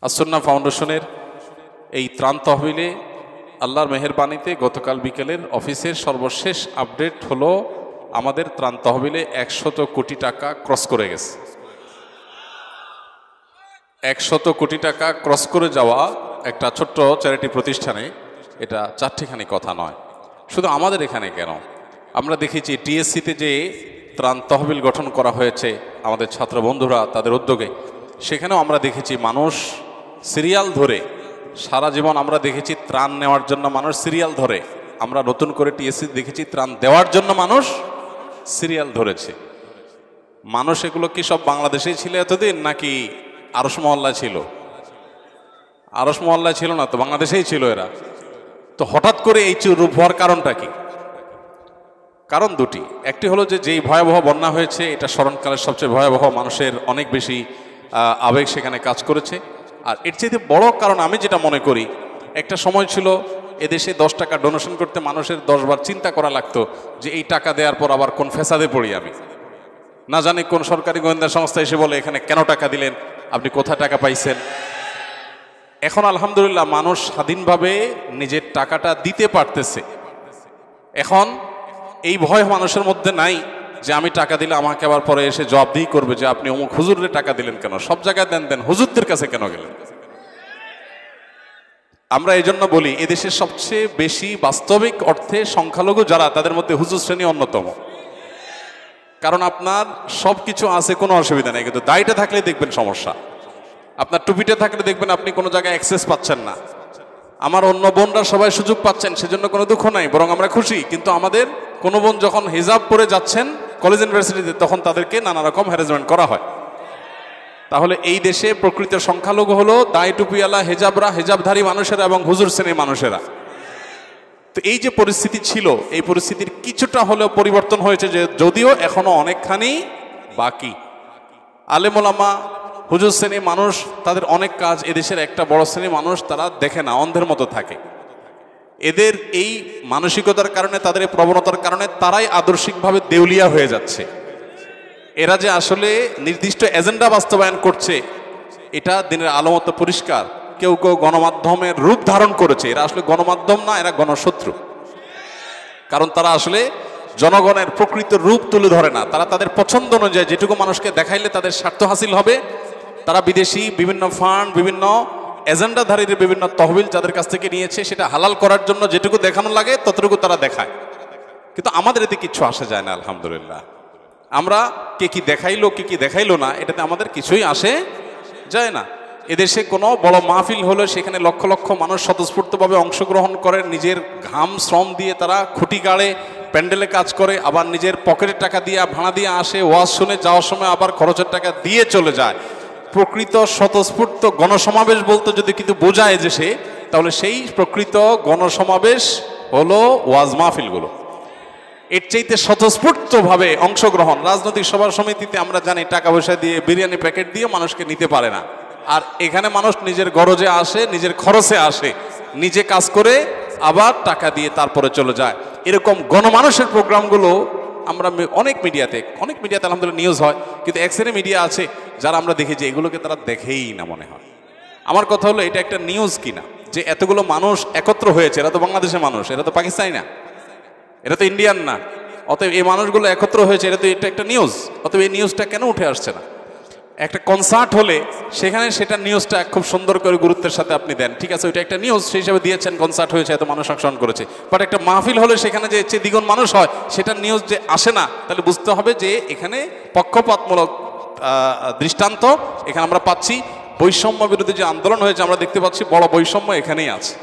আসন্না ফাউন্ডেশনের এই ত্রাণ তহবিলে আল্লাহর মেহেরবানিতে গতকাল বিকেলের অফিসের সর্বশেষ আপডেট হলো আমাদের ত্রাণ তহবিলে 100 কোটি টাকা ক্রস করে গেছে। 100 কোটি টাকা ক্রস করে যাওয়া একটা ছোট্ট চ্যারিটি প্রতিষ্ঠানে এটা চারটিখানি কথা নয়। শুধু আমাদের এখানে কেন, আমরা দেখেছি টিএসসিতে যে ত্রাণ তহবিল গঠন করা হয়েছে আমাদের ছাত্র বন্ধুরা তাদের উদ্যোগে, সেখানেও আমরা দেখেছি মানুষ সিরিয়াল ধরে সারা জীবন আমরা দেখেছি ত্রাণ নেওয়ার জন্য মানুষ সিরিয়াল ধরে। আমরা নতুন করে টিএসসি দেখেছি ত্রাণ দেওয়ার জন্য মানুষ সিরিয়াল ধরেছে। মানুষ এগুলো কি সব বাংলাদেশেই ছিল এতদিন, নাকি আরশ মহল্লায় ছিল? আরশ মহল্লায় ছিল না তো, বাংলাদেশেই ছিল এরা। তো হঠাৎ করে এই রূপ হওয়ার কারণটা কি? কারণ দুটি। একটি হলো যে যেই ভয়াবহ বন্যা হয়েছে এটা স্মরণকালের সবচেয়ে ভয়াবহ, মানুষের অনেক বেশি আবেগ সেখানে কাজ করেছে। আর এর চেয়ে বড় কারণ আমি যেটা মনে করি, একটা সময় ছিল এদেশে 10 টাকা ডোনেশন করতে মানুষের 10 বার চিন্তা করা লাগতো যে এই টাকা দেওয়ার পর আবার কোন ফেসাদে পড়ি আমি, না জানি কোন সরকারি গোয়েন্দা সংস্থা এসে বলে এখানে কেন টাকা দিলেন, আপনি কোথায় টাকা পাইছেন। এখন আলহামদুলিল্লাহ মানুষ স্বাধীনভাবে নিজের টাকাটা দিতে পারতেছে। এখন এই ভয় মানুষের মধ্যে নাই যে আমি টাকা দিলে আমাকে আবার পরে এসে জবাবদিহি করবে যে আপনি অমুক হুজুরের টাকা দিলেন কেন, সব জায়গায় দেন হুজুরদের কাছে কেন গেলেন। আমরা এই জন্য বলি এদেশের সবচেয়ে বেশি বাস্তবিক অর্থে সংখ্যালঘু যারা, তাদের মধ্যে হুজুর শ্রেণী অন্যতম। কারণ আপনার সব কিছু আছে, কোনো অসুবিধা নেই, কিন্তু দায়টা থাকলে দেখবেন সমস্যা। আপনার টুপিটা থাকলে দেখবেন আপনি কোনো জায়গায় অ্যাক্সেস পাচ্ছেন না। আমার অন্য বোনরা সবাই সুযোগ পাচ্ছেন, সেজন্য কোনো দুঃখ নাই, বরং আমরা খুশি। কিন্তু আমাদের কোনো বোন যখন হিজাব পরে যাচ্ছেন কলেজ ইউনিভার্সিটিতে, তখন তাদেরকে নানা রকম হ্যারাসমেন্ট করা হয়। তাহলে এই দেশে প্রকৃত সংখ্যালঘু হলো দায় টুপিওয়ালা হেজাবরা, হেজাবধারী মানুষেরা এবং হুজুর শ্রেণীর মানুষেরা। তো এই যে পরিস্থিতি ছিল, এই পরিস্থিতির কিছুটা হলেও পরিবর্তন হয়েছে, যে যদিও এখনো অনেকখানি বাকি। আলেম ওলামা, হুজুর শ্রেণী মানুষ, তাদের অনেক কাজ এদেশের একটা বড় শ্রেণী মানুষ তারা দেখে না, অন্ধের মতো থাকে। এদের এই মানসিকতার কারণে, তাদের এই প্রবণতার কারণে তারাই আদর্শিকভাবে দেউলিয়া হয়ে যাচ্ছে। এরা যে আসলে নির্দিষ্ট এজেন্ডা বাস্তবায়ন করছে এটা দিনের আলোমত পরিষ্কার। কেউ কেউ গণমাধ্যমের রূপ ধারণ করেছে, এরা আসলে গণমাধ্যম না, এরা গণশত্রু। কারণ তারা আসলে জনগণের প্রকৃত রূপ তুলে ধরে না। তারা তাদের পছন্দ অনুযায়ী যেটুকু মানুষকে দেখাইলে তাদের স্বার্থ হাসিল হবে, তারা বিদেশি বিভিন্ন ফান্ড, বিভিন্ন এজেন্ডাধারীর বিভিন্ন তহবিল যাদের কাছ থেকে নিয়েছে সেটা হালাল করার জন্য যেটুকু দেখানো লাগে ততটুকু তারা দেখায়। কিন্তু আমাদের এতে কিচ্ছু আসে যায় না আলহামদুলিল্লাহ। আমরা কে কি দেখাইলো কে কি দেখাইলো না, এটাতে আমাদের কিছুই আসে যায় না। এদেশে কোনো বড় মাহফিল হলে সেখানে লক্ষ লক্ষ মানুষ স্বতঃস্ফূর্তভাবে অংশগ্রহণ করে, নিজের ঘাম শ্রম দিয়ে তারা খুঁটি গাড়ে, প্যান্ডেলে কাজ করে, আবার নিজের পকেটের টাকা দিয়ে ভাড়া দিয়ে আসে, ওয়াজ শুনে যাওয়ার সময় আবার খরচের টাকা দিয়ে চলে যায়। প্রকৃত স্বতঃস্ফূর্ত গণসমাবেশ বলতে যদি কিন্তু বোঝায় যে সে, তাহলে সেই প্রকৃত গণসমাবেশ হলো ওয়াজ মাহফিলগুলো। এর চাইতে স্বতঃস্ফূর্তভাবে অংশগ্রহণ, রাজনৈতিক সভা সমিতিতে আমরা জানি টাকা পয়সা দিয়ে বিরিয়ানি প্যাকেট দিয়ে মানুষকে নিতে পারে না। আর এখানে মানুষ নিজের গরজে আসে, নিজের খরচে আসে, নিজে কাজ করে আবার টাকা দিয়ে তারপরে চলে যায়। এরকম গণমানুষের প্রোগ্রামগুলো আমরা অনেক মিডিয়াতে আলহামদুলিল্লাহ নিউজ হয়, কিন্তু এক শ্রেণী মিডিয়া আছে যারা আমরা দেখি যে এগুলোকে তারা দেখেই না মনে হয়। আমার কথা হলো এটা একটা নিউজ কিনা, যে এতগুলো মানুষ একত্র হয়েছে, এরা তো বাংলাদেশের মানুষ, এরা তো পাকিস্তানি না, এটা তো ইন্ডিয়ান না। অতএব এই মানুষগুলো একত্র হয়েছে, এটা একটা নিউজ। অতএব এই নিউজটা কেন উঠে আসছে না? একটা কনসার্ট হলে সেখানে সেটা নিউজটা খুব সুন্দর করে গুরুত্বের সাথে আপনি দেন, ঠিক আছে, ওইটা একটা নিউজ, সেই হিসাবে দিয়েছেন, কনসার্ট হয়েছে, এত মানুষ অংশগ্রহণ করেছে। বাট একটা মাহফিল হলে সেখানে যে দ্বিগুণ মানুষ হয়, সেটা নিউজ যে আসে না, তাহলে বুঝতে হবে যে এখানে পক্ষপাতমূলক দৃষ্টান্ত এখানে আমরা পাচ্ছি। বৈষম্য বিরোধী যে আন্দোলন হয়েছে আমরা দেখতে পাচ্ছি, বড় বৈষম্য এখানেই আছে।